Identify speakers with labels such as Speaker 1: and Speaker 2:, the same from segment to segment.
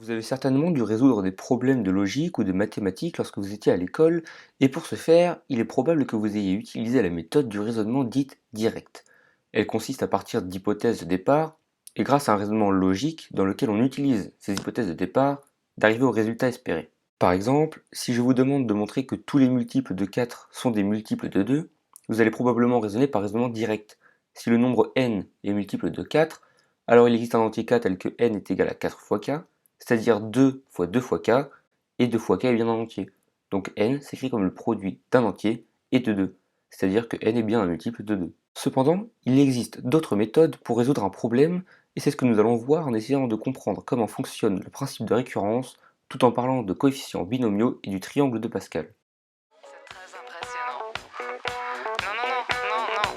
Speaker 1: Vous avez certainement dû résoudre des problèmes de logique ou de mathématiques lorsque vous étiez à l'école, et pour ce faire, il est probable que vous ayez utilisé la méthode du raisonnement dite direct. Elle consiste à partir d'hypothèses de départ, et grâce à un raisonnement logique dans lequel on utilise ces hypothèses de départ, d'arriver au résultat espéré. Par exemple, si je vous demande de montrer que tous les multiples de 4 sont des multiples de 2, vous allez probablement raisonner par raisonnement direct. Si le nombre n est multiple de 4, alors il existe un entier k tel que n est égal à 4 fois k, c'est-à-dire 2 fois 2 fois k, et 2 fois k est bien un entier. Donc n s'écrit comme le produit d'un entier et de 2, c'est-à-dire que n est bien un multiple de 2. Cependant, il existe d'autres méthodes pour résoudre un problème, et c'est ce que nous allons voir en essayant de comprendre comment fonctionne le principe de récurrence, tout en parlant de coefficients binomiaux et du triangle de Pascal.
Speaker 2: C'est très impressionnant. Non, non, non,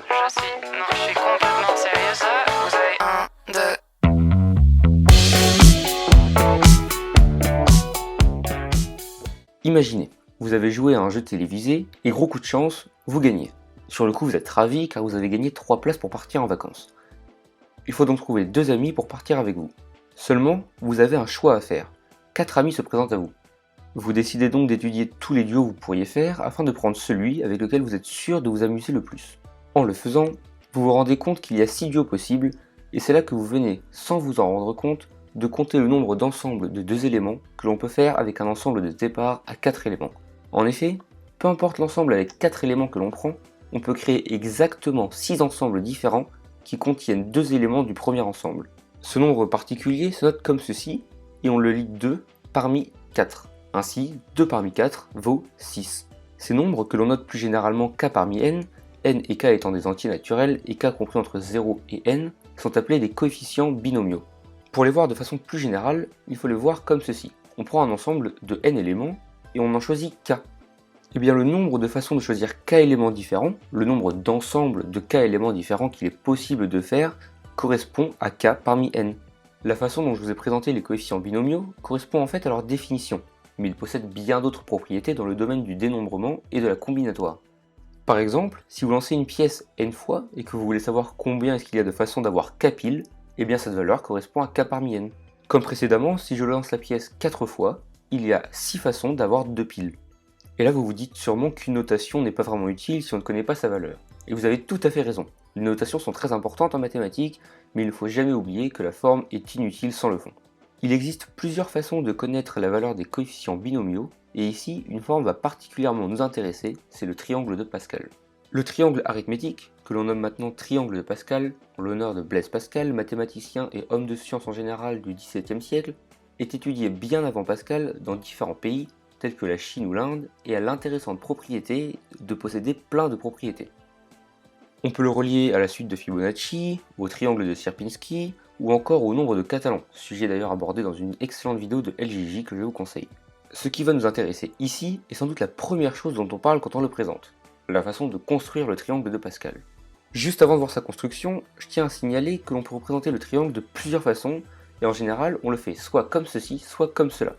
Speaker 2: non, non, je suis complètement sérieuse là. Vous avez un, deux.
Speaker 1: Imaginez, vous avez joué à un jeu télévisé, et gros coup de chance, vous gagnez. Sur le coup, vous êtes ravi car vous avez gagné 3 places pour partir en vacances. Il faut donc trouver 2 amis pour partir avec vous. Seulement, vous avez un choix à faire. 4 amis se présentent à vous. Vous décidez donc d'étudier tous les duos que vous pourriez faire afin de prendre celui avec lequel vous êtes sûr de vous amuser le plus. En le faisant, vous vous rendez compte qu'il y a 6 duos possibles, et c'est là que vous venez, sans vous en rendre compte, de compter le nombre d'ensembles de 2 éléments que l'on peut faire avec un ensemble de départ à 4 éléments. En effet, peu importe l'ensemble avec 4 éléments que l'on prend, on peut créer exactement 6 ensembles différents qui contiennent 2 éléments du premier ensemble. Ce nombre particulier se note comme ceci, et on le lit 2 parmi 4. Ainsi, 2 parmi 4 vaut 6. Ces nombres, que l'on note plus généralement k parmi n et k étant des entiers naturels et k compris entre 0 et n, sont appelés des coefficients binomiaux. Pour les voir de façon plus générale, il faut les voir comme ceci. On prend un ensemble de n éléments et on en choisit k. Et bien le nombre de façons de choisir k éléments différents, le nombre d'ensembles de k éléments différents qu'il est possible de faire, correspond à k parmi n. La façon dont je vous ai présenté les coefficients binomiaux correspond en fait à leur définition, mais ils possèdent bien d'autres propriétés dans le domaine du dénombrement et de la combinatoire. Par exemple, si vous lancez une pièce n fois et que vous voulez savoir combien est-ce qu'il y a de façons d'avoir k piles, et bien cette valeur correspond à k parmi n. Comme précédemment, si je lance la pièce 4 fois, il y a 6 façons d'avoir 2 piles. Et là vous vous dites sûrement qu'une notation n'est pas vraiment utile si on ne connaît pas sa valeur. Et vous avez tout à fait raison. Les notations sont très importantes en mathématiques, mais il ne faut jamais oublier que la forme est inutile sans le fond. Il existe plusieurs façons de connaître la valeur des coefficients binomiaux, et ici, une forme va particulièrement nous intéresser, c'est le triangle de Pascal. Le triangle arithmétique, que l'on nomme maintenant triangle de Pascal, en l'honneur de Blaise Pascal, mathématicien et homme de science en général du XVIIe siècle, est étudié bien avant Pascal dans différents pays, tels que la Chine ou l'Inde, et a l'intéressante propriété de posséder plein de propriétés. On peut le relier à la suite de Fibonacci, au triangle de Sierpinski, ou encore au nombre de Catalan, sujet d'ailleurs abordé dans une excellente vidéo de LGJ que je vous conseille. Ce qui va nous intéresser ici est sans doute la première chose dont on parle quand on le présente, la façon de construire le triangle de Pascal. Juste avant de voir sa construction, je tiens à signaler que l'on peut représenter le triangle de plusieurs façons, et en général on le fait soit comme ceci, soit comme cela.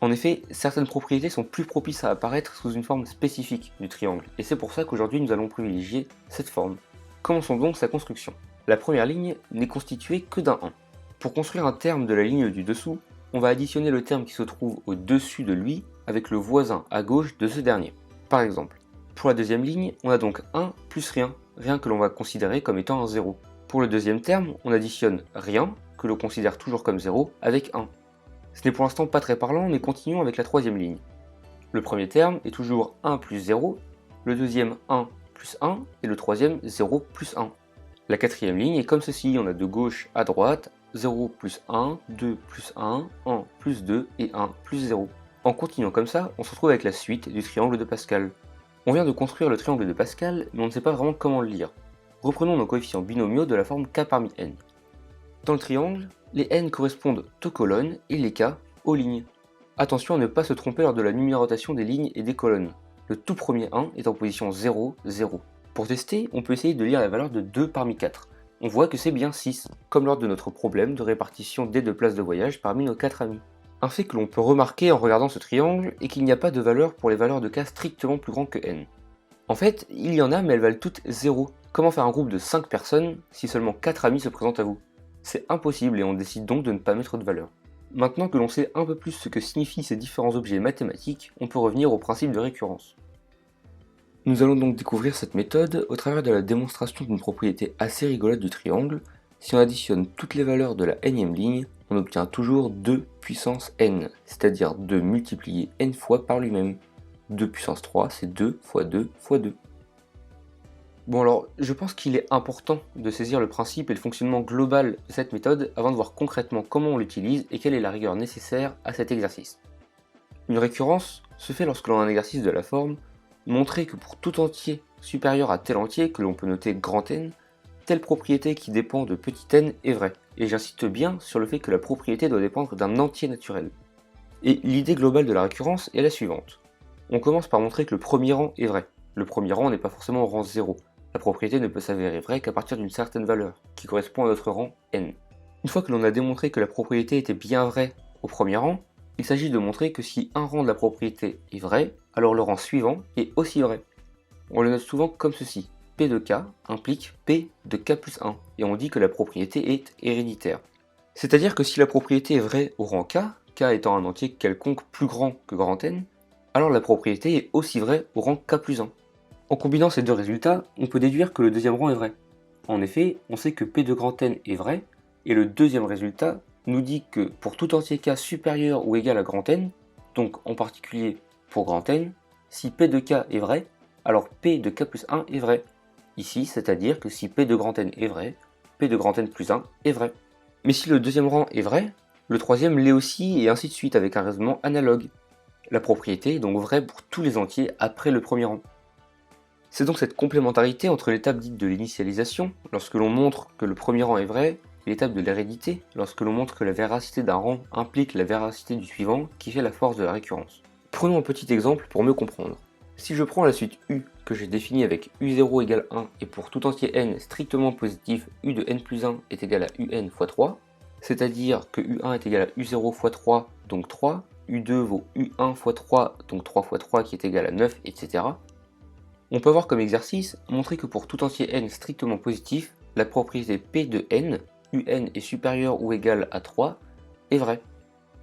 Speaker 1: En effet, certaines propriétés sont plus propices à apparaître sous une forme spécifique du triangle, et c'est pour ça qu'aujourd'hui nous allons privilégier cette forme. Commençons donc sa construction. La première ligne n'est constituée que d'un 1. Pour construire un terme de la ligne du dessous, on va additionner le terme qui se trouve au-dessus de lui avec le voisin à gauche de ce dernier. Par exemple, pour la deuxième ligne, on a donc 1 plus rien, rien que l'on va considérer comme étant un 0. Pour le deuxième terme, on additionne rien, que l'on considère toujours comme 0, avec 1. Ce n'est pour l'instant pas très parlant, mais continuons avec la troisième ligne. Le premier terme est toujours 1 plus 0, le deuxième 1 plus 1, et le troisième 0 plus 1. La quatrième ligne est comme ceci, on a de gauche à droite 0 plus 1, 2 plus 1, 1 plus 2 et 1 plus 0. En continuant comme ça, on se retrouve avec la suite du triangle de Pascal. On vient de construire le triangle de Pascal, mais on ne sait pas vraiment comment le lire. Reprenons nos coefficients binomiaux de la forme k parmi n. Dans le triangle, les n correspondent aux colonnes et les k aux lignes. Attention à ne pas se tromper lors de la numérotation des lignes et des colonnes. Le tout premier 1 est en position 0, 0. Pour tester, on peut essayer de lire la valeur de 2 parmi 4. On voit que c'est bien 6, comme lors de notre problème de répartition des 2 places de voyage parmi nos 4 amis. Un fait que l'on peut remarquer en regardant ce triangle est qu'il n'y a pas de valeur pour les valeurs de k strictement plus grandes que n. En fait, il y en a mais elles valent toutes 0. Comment faire un groupe de 5 personnes si seulement 4 amis se présentent à vous? C'est impossible et on décide donc de ne pas mettre de valeur. Maintenant que l'on sait un peu plus ce que signifient ces différents objets mathématiques, on peut revenir au principe de récurrence. Nous allons donc découvrir cette méthode au travers de la démonstration d'une propriété assez rigolote du triangle. Si on additionne toutes les valeurs de la nème ligne, on obtient toujours 2 puissance n, c'est-à-dire 2 multiplié n fois par lui-même. 2 puissance 3, c'est 2 fois 2 fois 2. Bon alors, je pense qu'il est important de saisir le principe et le fonctionnement global de cette méthode avant de voir concrètement comment on l'utilise et quelle est la rigueur nécessaire à cet exercice. Une récurrence se fait lorsque l'on a un exercice de la forme montrer que pour tout entier supérieur à tel entier que l'on peut noter grand N, telle propriété qui dépend de petit n est vraie. Et j'insiste bien sur le fait que la propriété doit dépendre d'un entier naturel. Et l'idée globale de la récurrence est la suivante. On commence par montrer que le premier rang est vrai. Le premier rang n'est pas forcément au rang 0. La propriété ne peut s'avérer vraie qu'à partir d'une certaine valeur, qui correspond à notre rang n. Une fois que l'on a démontré que la propriété était bien vraie au premier rang, il s'agit de montrer que si un rang de la propriété est vrai, alors le rang suivant est aussi vrai. On le note souvent comme ceci. P de k implique P de k plus 1, et on dit que la propriété est héréditaire. C'est-à-dire que si la propriété est vraie au rang k, k étant un entier quelconque plus grand que grand N, alors la propriété est aussi vraie au rang k plus 1. En combinant ces deux résultats, on peut déduire que le deuxième rang est vrai. En effet, on sait que P de grand N est vrai, et le deuxième résultat nous dit que pour tout entier k supérieur ou égal à grand N, donc en particulier pour grand N, si P de k est vrai, alors P de k plus 1 est vrai. Ici, c'est-à-dire que si P de grand N est vrai, P de grand N plus 1 est vrai. Mais si le deuxième rang est vrai, le troisième l'est aussi, et ainsi de suite avec un raisonnement analogue. La propriété est donc vraie pour tous les entiers après le premier rang. C'est donc cette complémentarité entre l'étape dite de l'initialisation, lorsque l'on montre que le premier rang est vrai, et l'étape de l'hérédité, lorsque l'on montre que la véracité d'un rang implique la véracité du suivant, qui fait la force de la récurrence. Prenons un petit exemple pour mieux comprendre. Si je prends la suite U que j'ai définie avec U0 égale 1 et pour tout entier n strictement positif, U de n plus 1 est égal à UN fois 3, c'est-à-dire que U1 est égal à U0 fois 3, donc 3, U2 vaut U1 fois 3, donc 3 fois 3 qui est égal à 9, etc. On peut avoir comme exercice montrer que pour tout entier n strictement positif, la propriété P de n, Un est supérieur ou égal à 3, est vraie.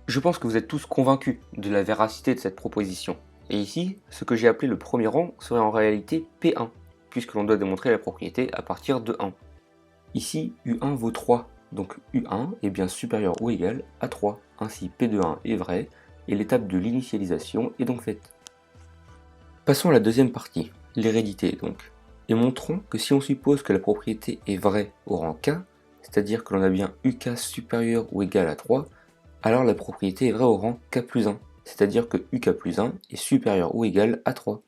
Speaker 1: Je pense que vous êtes tous convaincus de la véracité de cette proposition. Et ici, ce que j'ai appelé le premier rang serait en réalité P1, puisque l'on doit démontrer la propriété à partir de 1. Ici, U1 vaut 3, donc U1 est bien supérieur ou égal à 3. Ainsi, P de 1 est vrai, et l'étape de l'initialisation est donc faite. Passons à la deuxième partie, l'hérédité donc, et montrons que si on suppose que la propriété est vraie au rang k, c'est-à-dire que l'on a bien UK supérieur ou égal à 3, alors la propriété est vraie au rang k plus 1, c'est-à-dire que UK plus 1 est supérieur ou égal à 3.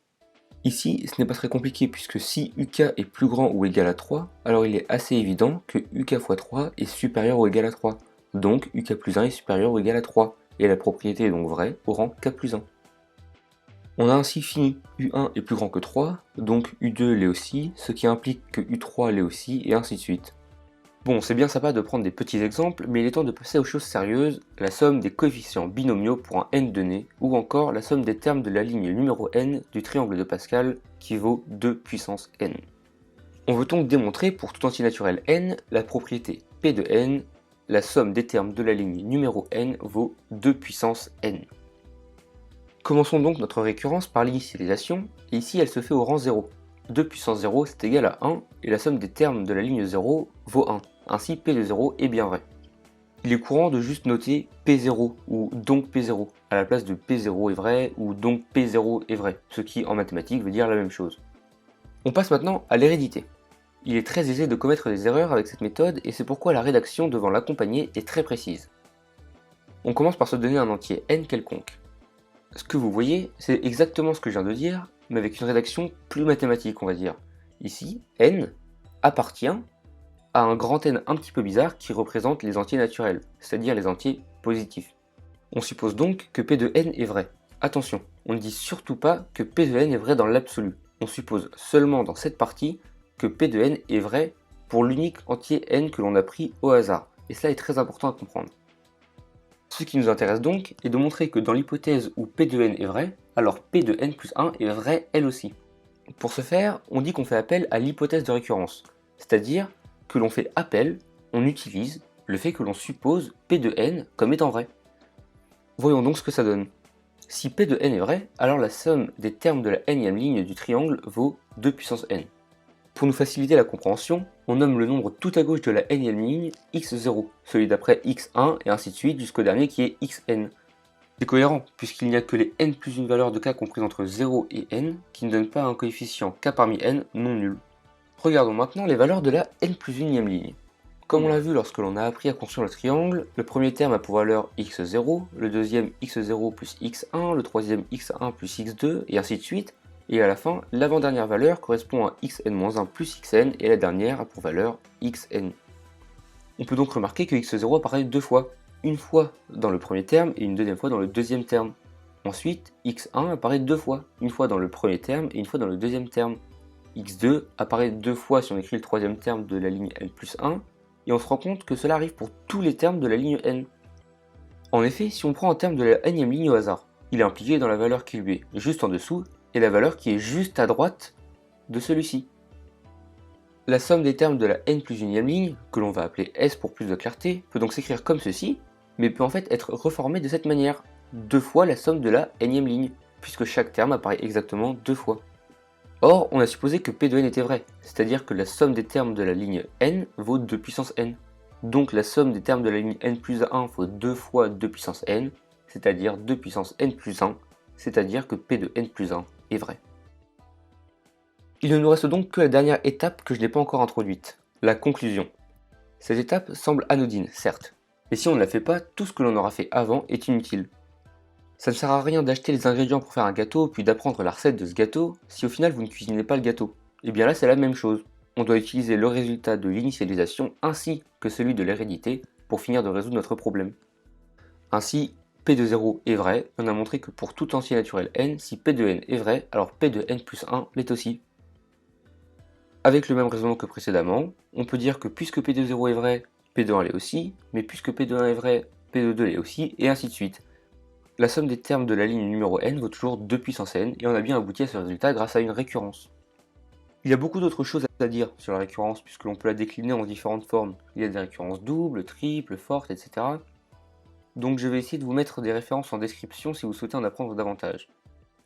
Speaker 1: Ici, ce n'est pas très compliqué puisque si UK est plus grand ou égal à 3, alors il est assez évident que UK fois 3 est supérieur ou égal à 3. Donc UK plus 1 est supérieur ou égal à 3, et la propriété est donc vraie au rang k plus 1. On a ainsi fini, U1 est plus grand que 3, donc U2 l'est aussi, ce qui implique que U3 l'est aussi, et ainsi de suite. Bon, c'est bien sympa de prendre des petits exemples, mais il est temps de passer aux choses sérieuses, la somme des coefficients binomiaux pour un n donné, ou encore la somme des termes de la ligne numéro n du triangle de Pascal, qui vaut 2 puissance n. On veut donc démontrer pour tout entier naturel n, la propriété P de n, la somme des termes de la ligne numéro n vaut 2 puissance n. Commençons donc notre récurrence par l'initialisation, et ici elle se fait au rang 0. 2 puissance 0 c'est égal à 1, et la somme des termes de la ligne 0 vaut 1. Ainsi P de 0 est bien vrai. Il est courant de juste noter P0 ou donc P0, à la place de P0 est vrai ou donc P0 est vrai, ce qui en mathématiques veut dire la même chose. On passe maintenant à l'hérédité. Il est très aisé de commettre des erreurs avec cette méthode et c'est pourquoi la rédaction devant l'accompagner est très précise. On commence par se donner un entier n quelconque. Ce que vous voyez, c'est exactement ce que je viens de dire, mais avec une rédaction plus mathématique, on va dire. Ici, n appartient à un grand N un petit peu bizarre qui représente les entiers naturels, c'est-à-dire les entiers positifs. On suppose donc que P de n est vrai. Attention, on ne dit surtout pas que P de n est vrai dans l'absolu. On suppose seulement dans cette partie que P de n est vrai pour l'unique entier n que l'on a pris au hasard. Et cela est très important à comprendre. Ce qui nous intéresse donc est de montrer que dans l'hypothèse où P de n est vrai, alors P de n plus 1 est vrai elle aussi. Pour ce faire, on dit qu'on fait appel à l'hypothèse de récurrence, c'est-à-dire que l'on fait appel, on utilise le fait que l'on suppose P de n comme étant vrai. Voyons donc ce que ça donne. Si P de n est vrai, alors la somme des termes de la nème ligne du triangle vaut 2 puissance n. Pour nous faciliter la compréhension, on nomme le nombre tout à gauche de la nème ligne x0, celui d'après x1 et ainsi de suite jusqu'au dernier qui est xn. C'est cohérent, puisqu'il n'y a que les n plus une valeur de k comprise entre 0 et n qui ne donnent pas un coefficient k parmi n non nul. Regardons maintenant les valeurs de la n plus unième ligne. Comme on l'a vu lorsque l'on a appris à construire le triangle, le premier terme a pour valeur x0, le deuxième x0 plus x1, le troisième x1 plus x2, et ainsi de suite, et à la fin, l'avant-dernière valeur correspond à xn-1 plus xn, et la dernière a pour valeur xn. On peut donc remarquer que x0 apparaît deux fois, une fois dans le premier terme et une deuxième fois dans le deuxième terme. Ensuite, x1 apparaît deux fois, une fois dans le premier terme et une fois dans le deuxième terme. x2 apparaît deux fois si on écrit le troisième terme de la ligne n plus 1, et on se rend compte que cela arrive pour tous les termes de la ligne n. En effet, si on prend un terme de la nème ligne au hasard, il est impliqué dans la valeur qui lui est juste en dessous et la valeur qui est juste à droite de celui-ci. La somme des termes de la n plus unième ligne, que l'on va appeler S pour plus de clarté, peut donc s'écrire comme ceci, mais peut en fait être reformée de cette manière, deux fois la somme de la nème ligne, puisque chaque terme apparaît exactement deux fois. Or, on a supposé que P de n était vrai, c'est-à-dire que la somme des termes de la ligne n vaut 2 puissance n. Donc la somme des termes de la ligne n plus 1 vaut 2 fois 2 puissance n, c'est-à-dire 2 puissance n plus 1, c'est-à-dire que P de n plus 1 est vrai. Il ne nous reste donc que la dernière étape que je n'ai pas encore introduite, la conclusion. Cette étape semble anodine, certes, mais si on ne la fait pas, tout ce que l'on aura fait avant est inutile. Ça ne sert à rien d'acheter les ingrédients pour faire un gâteau puis d'apprendre la recette de ce gâteau si au final vous ne cuisinez pas le gâteau. Et bien là c'est la même chose. On doit utiliser le résultat de l'initialisation ainsi que celui de l'hérédité pour finir de résoudre notre problème. Ainsi, P de 0 est vrai, on a montré que pour tout entier naturel n, si P de n est vrai, alors P de n plus 1 l'est aussi. Avec le même raisonnement que précédemment, on peut dire que puisque P de 0 est vrai, P de 1 l'est aussi, mais puisque P de 1 est vrai, P de 2 l'est aussi, et ainsi de suite. La somme des termes de la ligne numéro n vaut toujours 2 puissance n, et on a bien abouti à ce résultat grâce à une récurrence. Il y a beaucoup d'autres choses à dire sur la récurrence, puisque l'on peut la décliner en différentes formes. Il y a des récurrences doubles, triples, fortes, etc. Donc je vais essayer de vous mettre des références en description si vous souhaitez en apprendre davantage.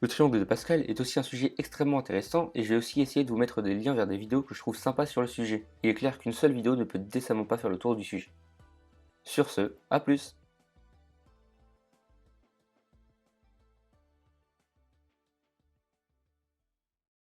Speaker 1: Le triangle de Pascal est aussi un sujet extrêmement intéressant, et je vais aussi essayer de vous mettre des liens vers des vidéos que je trouve sympas sur le sujet. Il est clair qu'une seule vidéo ne peut décemment pas faire le tour du sujet. Sur ce, à plus!